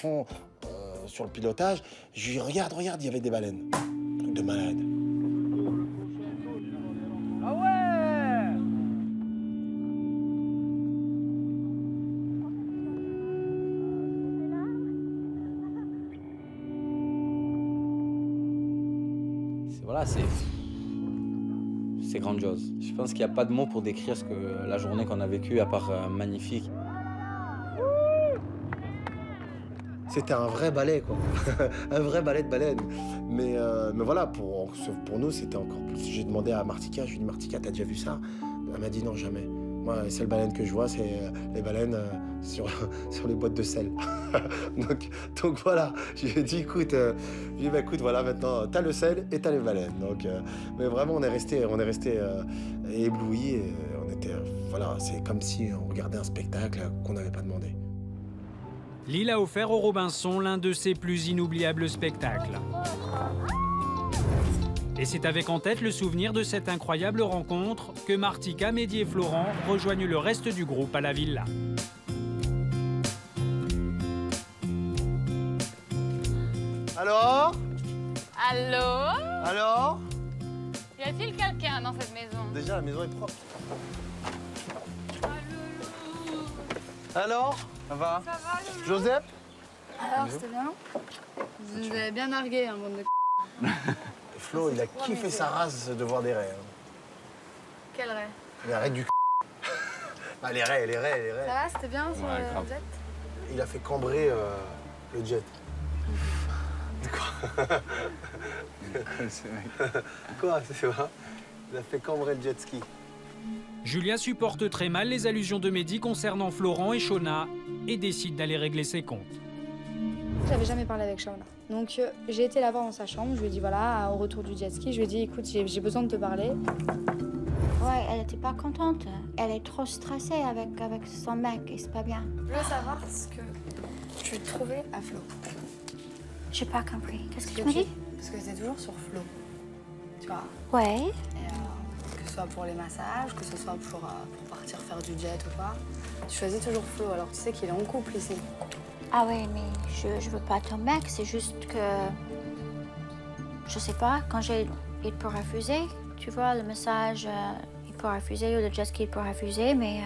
fond sur le pilotage. Je lui dis, regarde, il y avait des baleines. Truc de malade. Ah ouais! Voilà, c'est grandiose. Je pense qu'il n'y a pas de mots pour décrire la journée qu'on a vécue, à part magnifique. C'était un vrai balai, quoi. Un vrai balai de baleine. Mais voilà, pour nous, c'était encore plus. J'ai demandé à Martika, je lui ai dit, Martika, t'as déjà vu ça? Elle m'a dit non, jamais. Moi, les seules baleines que je vois, c'est les baleines sur les boîtes de sel. donc voilà, je lui ai dit, écoute, voilà, maintenant, t'as le sel et t'as les baleines. Mais vraiment, on est resté éblouis. Et voilà, c'est comme si on regardait un spectacle qu'on n'avait pas demandé. L'île a offert aux Robinson l'un de ses plus inoubliables spectacles. Et c'est avec en tête le souvenir de cette incroyable rencontre que Martika, Mehdi et Florent rejoignent le reste du groupe à la villa. Alors? Allô? Y a-t-il quelqu'un dans cette maison? Déjà, la maison est propre. Alors? Ça va? Ça va, Loulou? Joseph? Alors, c'était bien? Vous nous avez bien nargué, un bande de Flo, il a kiffé sa race de voir des raies. Quel rêve? Les raies du bah, les raies. Ça va, c'était bien sur le jet? Il a fait cambrer le jet. Quoi? Quoi? C'est vrai? Il a fait cambrer le jet ski. Julia supporte très mal les allusions de Mehdi concernant Florent et Shona et décide d'aller régler ses comptes. J'avais jamais parlé avec Shona. Donc j'ai été la voir dans sa chambre, je lui ai dit voilà, au retour du jet ski, je lui ai dit écoute, j'ai besoin de te parler. Ouais, elle était pas contente. Elle est trop stressée avec son mec et c'est pas bien. Je veux savoir ce que tu trouvais à Flo. J'ai pas compris. Qu'est-ce que tu m'as dit? Parce que c'est toujours sur Flo, tu vois. Ouais. Et, que ce soit pour les massages, que ce soit pour partir faire du jet ou quoi. Tu choisis toujours Flo, alors tu sais qu'il est en couple ici. Ah oui, mais je veux pas ton mec, c'est juste que... Je sais pas, il peut refuser, tu vois, le massage, il peut refuser, ou le jet ski, il peut refuser, mais...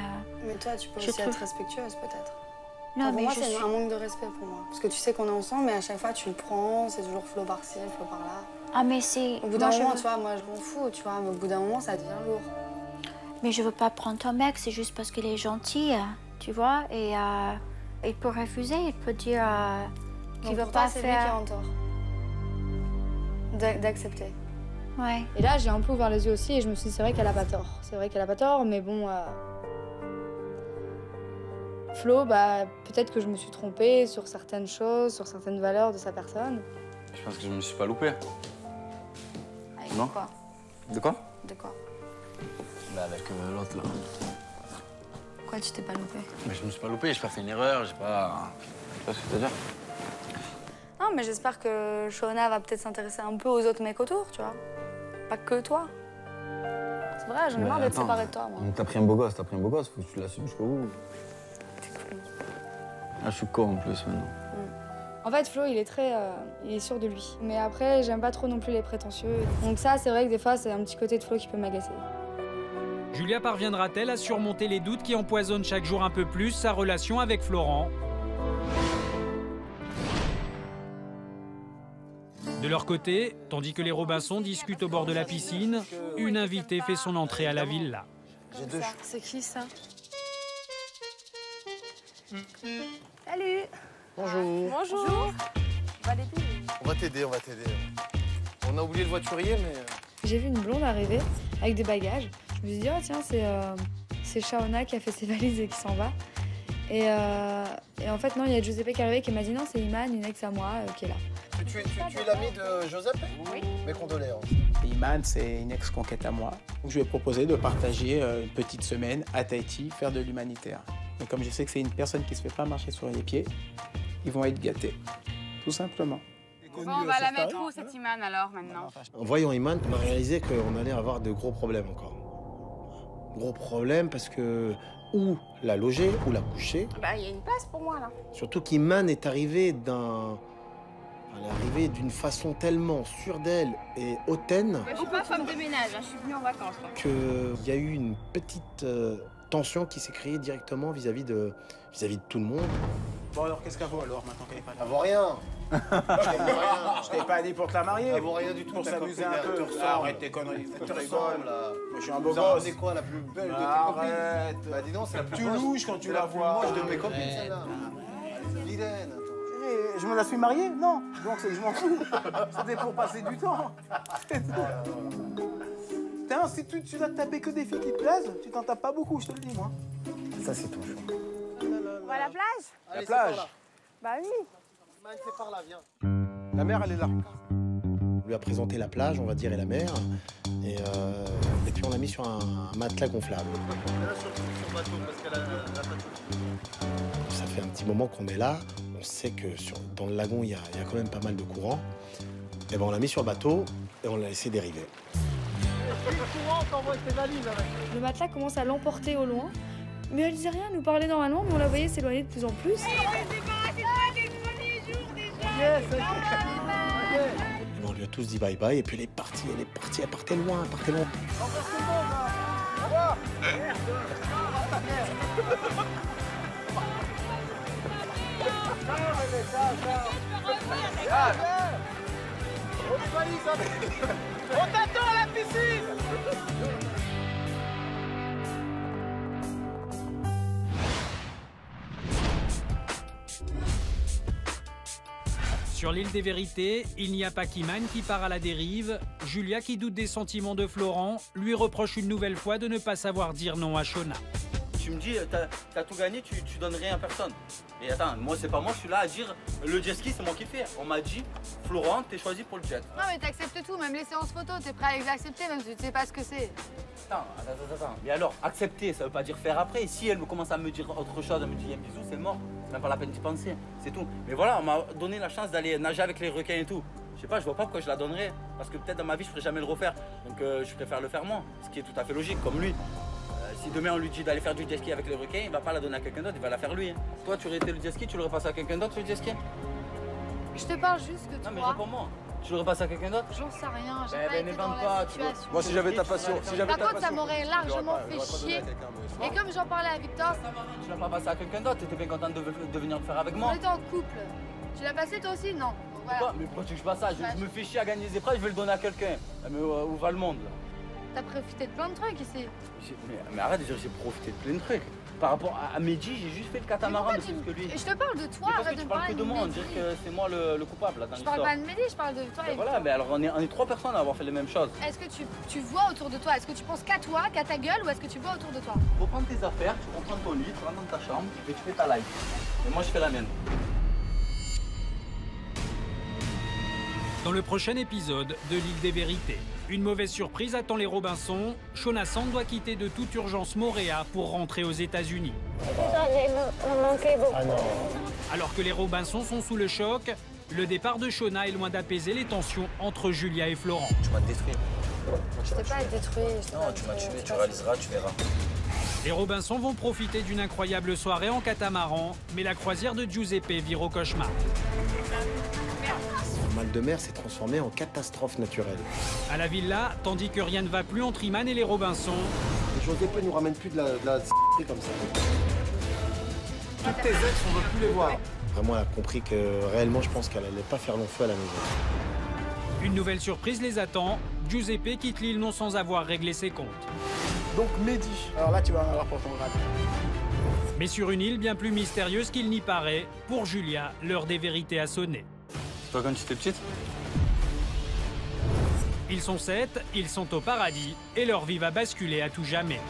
Mais toi, tu peux aussi être respectueuse, peut-être. Non, pour mais moi, c'est un manque de respect pour moi. Parce que tu sais qu'on est ensemble, mais à chaque fois, tu le prends, c'est toujours Flo par-ci, Flo par-là. Ah, mais c'est... Au bout d'un moment, tu vois, moi, je m'en fous, tu vois, mais au bout d'un moment, ça devient lourd. Mais je veux pas prendre ton mec, c'est juste parce qu'il est gentil, tu vois, et il peut refuser, il peut dire qu'il veut pas c'est faire... lui qui est en tort. D'accepter. Ouais. Et là, j'ai un peu ouvert les yeux aussi et je me suis dit, c'est vrai qu'elle a pas tort. C'est vrai qu'elle a pas tort, mais bon... Flo, bah, peut-être que je me suis trompée sur certaines choses, sur certaines valeurs de sa personne. Je pense que je me suis pas loupé. Avec Non. quoi? De quoi? De quoi? Bah avec l'autre là. Quoi, tu t'es pas loupé? Mais je me suis pas loupé, j'ai pas fait une erreur, j'ai pas... Je sais pas ce que tu veux dire. Non, mais j'espère que Shona va peut-être s'intéresser un peu aux autres mecs autour, tu vois. Pas que toi. C'est vrai, j'en ai marre d'être séparée de toi, moi. T'as pris un beau gosse, faut que tu l'assumes jusqu'au bout. Ah, je suis con en plus maintenant. En fait, Flo, il est sûr de lui. Mais après, j'aime pas trop non plus les prétentieux. Donc ça, c'est vrai que des fois, c'est un petit côté de Flo qui peut m'agacer. Julia parviendra-t-elle à surmonter les doutes qui empoisonnent chaque jour un peu plus sa relation avec Florent? De leur côté, tandis que les Robinson discutent au bord de la piscine, une invitée fait son entrée à la villa. C'est qui, ça? Salut. Bonjour. Bonjour. On va t'aider. On a oublié le voiturier, mais... J'ai vu une blonde arriver avec des bagages. Je me suis dit, oh tiens, c'est Shona qui a fait ses valises et qui s'en va. Et en fait, non, il y a Giuseppe qui est arrivé qui m'a dit, non, c'est Iman, une ex à moi, qui est là. Tu es l'ami de Joseph? Oui. Mes condoléances. Iman, c'est une ex-conquête à moi. Je lui ai proposé de partager une petite semaine à Tahiti, faire de l'humanitaire. Mais comme je sais que c'est une personne qui se fait pas marcher sur les pieds, ils vont être gâtés, tout simplement. Bon, on va la mettre où, cette Iman, alors, maintenant? En voyant Iman, on a réalisé qu'on allait avoir de gros problèmes encore. Gros problème parce que ou la loger ou la coucher. Bah, il y a une place pour moi, là. Surtout qu'Iman est arrivée d'une façon tellement sûre d'elle et hautaine Je suis pas femme de ménage, hein, je suis venue en vacances. qu'il y a eu une petite tension qui s'est créée directement vis-à-vis de tout le monde. Bon alors, qu'est-ce qu'elle vaut alors, maintenant qu'elle est pas là? Elle vaut rien. Je t'ai pas dit pour te la marier. Elle vaut rien du tout. Pour ta s'amuser copine, un peu. elle te Ah, ressemble. arrête tes conneries. Elle te ressemble, là. Moi, je suis un beau Vous en gosse. pensez quoi, la plus belle de tes Arrête. copines? Bah dis donc, c'est la plus Tu moche. louches quand tu C'est la la plus vois. moche de mes copines, celle-là. C'est vilaine. Je me la suis mariée? Non. Donc je m'en fous. C'était pour passer du temps. C'est tout. Putain, si tu vas te taper que des filles qui te plaisent, tu t'en tapes pas beaucoup, je te le dis, moi. Ça, c'est ton choix. On va à la plage? La plage. Bah oui. C'est par là, viens. La mer, elle est là. On lui a présenté la plage, on va dire, et la mer. Et puis on l'a mis sur un matelas gonflable. Ça fait un petit moment qu'on est là. On sait que dans le lagon, il y a quand même pas mal de courant. Et ben on l'a mis sur le bateau et on l'a laissé dériver. Le matelas commence à l'emporter au loin. Mais elle disait rien, elle nous parlait normalement, mais on la voyait s'éloigner de plus en plus. Et ben, on lui a tous dit bye bye et puis elle partait loin, elle partait loin. On t'attend à la piscine. Sur l'île des Vérités, il n'y a pas qu'Iman qui part à la dérive. Julia, qui doute des sentiments de Florent, lui reproche une nouvelle fois de ne pas savoir dire non à Shona. Tu me dis, t'as tout gagné, tu donnes rien à personne. Et attends, moi c'est pas moi, je suis là à dire, le jet ski c'est moi qui le fais. On m'a dit, Florent, t'es choisi pour le jet. Non, mais t'acceptes tout, même les séances photo, t'es prêt à les accepter, même si tu sais pas ce que c'est. Attends. Et alors, accepter, ça veut pas dire faire après. Si elle commence à me dire autre chose, elle me dit un bisou, c'est mort. C'est même pas la peine d'y penser, c'est tout. Mais voilà, on m'a donné la chance d'aller nager avec les requins et tout. Je sais pas, je vois pas pourquoi je la donnerais. Parce que peut-être dans ma vie, je ferais jamais le refaire. Donc je préfère le faire moi, ce qui est tout à fait logique, comme lui. Si demain on lui dit d'aller faire du jet ski avec les requins, il va pas la donner à quelqu'un d'autre, il va la faire lui. Hein. Toi, tu aurais été le jet ski, tu l'aurais passé à quelqu'un d'autre le jet ski? Je te parle juste que Non, mais toi, réponds-moi. Tu l'aurais passé à quelqu'un d'autre? j'en sais rien, j'ai Ben, pas été dans n'invente la pas, tu situation. Moi, si j'avais ta passion, Par contre, ça m'aurait largement fait chier. Et comme j'en parlais à Victor, Tu l'as pas passé à quelqu'un d'autre, t'étais bien contente de venir le faire avec moi. on était en couple. Tu l'as passé toi aussi? Non. Donc, voilà. Mais pourquoi tu veux que je fasse ça? Je me fais chier à gagner des épreuves, je vais le donner à quelqu'un. Mais où va le monde là? T'as profité de plein de trucs ici. Mais arrête de dire que j'ai profité de plein de trucs. Par rapport à Mehdi, j'ai juste fait le catamaran de plus que lui. Je te parle de toi, Mais parce arrête que de tu me parles parler que de moi, on Mehdi. dirait que c'est moi le coupable là dans Je parle l'histoire. pas de Mehdi, je parle de toi et Voilà, mais alors on est 3 personnes à avoir fait les mêmes choses. Est-ce que tu vois autour de toi? Est-ce que tu penses qu'à toi, qu'à ta gueule, ou est-ce que tu vois autour de toi? Faut prendre tes affaires, tu prends ton lit, tu rentres dans ta chambre et tu fais ta life. Et moi je fais la mienne. Dans le prochain épisode de l'île des Vérités, une mauvaise surprise attend les Robinson. Shona Sand doit quitter de toute urgence Moréa pour rentrer aux États-Unis. Alors que les Robinson sont sous le choc, le départ de Shona est loin d'apaiser les tensions entre Julia et Florent. Tu m'as détruit. Je t'ai pas détruit. Non, tu m'as tué, tu réaliseras, tu verras. Les Robinson vont profiter d'une incroyable soirée en catamaran, mais la croisière de Giuseppe vire au cauchemar. Le mal de mer s'est transformé en catastrophe naturelle. À la villa, tandis que rien ne va plus entre Iman et les Robinson, Giuseppe nous ramène plus de la comme ça. Toutes tes ex, on veut plus les voir. Vraiment, elle a compris que réellement, je pense qu'elle allait pas faire long feu à la maison. une nouvelle surprise les attend. Giuseppe quitte l'île non sans avoir réglé ses comptes. Donc Mehdi. Alors là, tu vas en avoir pour ton grade. Mais sur une île bien plus mystérieuse qu'il n'y paraît, pour Julia, l'heure des vérités a sonné. Toi, quand tu étais petite? Ils sont 7, ils sont au paradis, et leur vie va basculer à tout jamais.